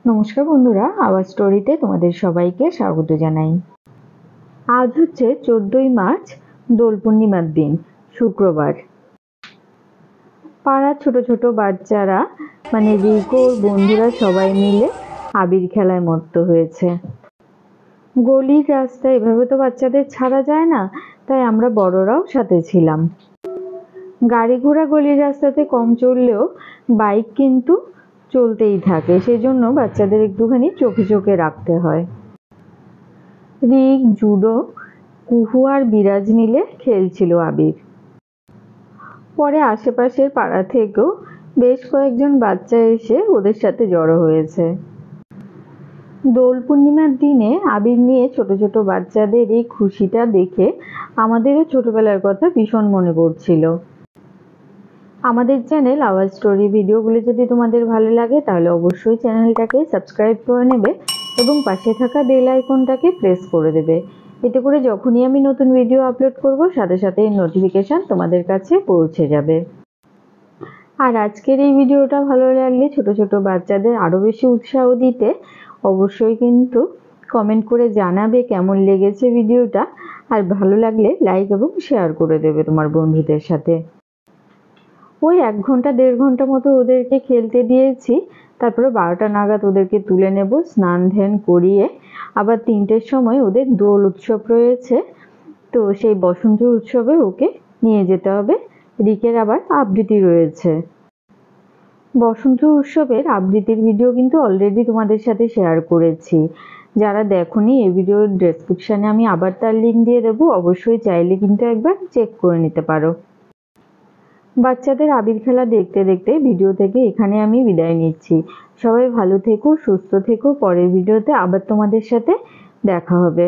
নমস্কার বন্ধুরা, আওয়াজ স্টোরিতে তোমাদের সবাইকে স্বাগত জানাই। আজ হচ্ছে 14ই মার্চ, দোল পূর্ণিমার দিন, শুক্রবার। পাড়ার ছোট ছোট বাচ্চারা মানে রিকোর বন্ধুরা সবাই মিলে আবির খেলায় মত্ত হয়েছে। গলির রাস্তায় এভাবে তো বাচ্চাদের ছাড়া যায় না, তাই আমরা বড়রাও সাথে ছিলাম। গাড়ি ঘোড়া গলির রাস্তাতে কম চললেও বাইক কিন্তু চলতেই থাকে, সেজন্য বাচ্চাদের একটুখানি চোখে চোখে রাখতে হয়। রিক, জুডো, কুহু আর বিরাজ মিলে খেলছিল আবির। পরে আশেপাশের পাড়া থেকেও বেশ কয়েকজন বাচ্চা এসে ওদের সাথে জড়ো হয়েছে। দোল পূর্ণিমার দিনে আবির নিয়ে ছোট ছোট বাচ্চাদের এই খুশিটা দেখে আমাদেরও ছোটবেলার কথা ভীষণ মনে পড়ছিল। আমাদের চ্যানেল আওয়াজ স্টোরি ভিডিওগুলো যদি তোমাদের ভালো লাগে তাহলে অবশ্যই চ্যানেলটাকে সাবস্ক্রাইব করে নেবে এবং পাশে থাকা বেল আইকনটাকে প্রেস করে দেবে। এতে করে যখনই আমি নতুন ভিডিও আপলোড করব সাথে সাথে নোটিফিকেশান তোমাদের কাছে পৌঁছে যাবে। আর আজকের এই ভিডিওটা ভালো লাগলে ছোট ছোট বাচ্চাদের আরও বেশি উৎসাহ দিতে অবশ্যই কিন্তু কমেন্ট করে জানাবে কেমন লেগেছে ভিডিওটা, আর ভালো লাগলে লাইক এবং শেয়ার করে দেবে তোমার বন্ধুদের সাথে। ওই 1 ঘন্টা 1.5 ঘন্টা মতো ওদেরকে খেলতে দিয়েছি, তারপরে 12টা নাগাদ ওদেরকে তুলে নেব স্নান ধ্যান করিয়ে। আবার 3টের সময় ওদের দোল উৎসব রয়েছে, তো সেই বসন্ত উৎসবে ওকে নিয়ে যেতে হবে। রিকের আবার আবৃত্তি রয়েছে। বসন্ত উৎসবের আবৃত্তির ভিডিও কিন্তু অলরেডি তোমাদের সাথে শেয়ার করেছি। যারা দেখোনি এই ভিডিওর ডেসক্রিপশানে আমি আবার তার লিঙ্ক দিয়ে দেবো, অবশ্যই চাইলে কিন্তু একবার চেক করে নিতে পারো। বাচ্চাদের আবির খেলা দেখতে দেখতে ভিডিও থেকে এখানে আমি বিদায় নিচ্ছি। সবাই ভালো থেকো, সুস্থ থেকো। পরের ভিডিওতে আবার তোমাদের সাথে দেখা হবে।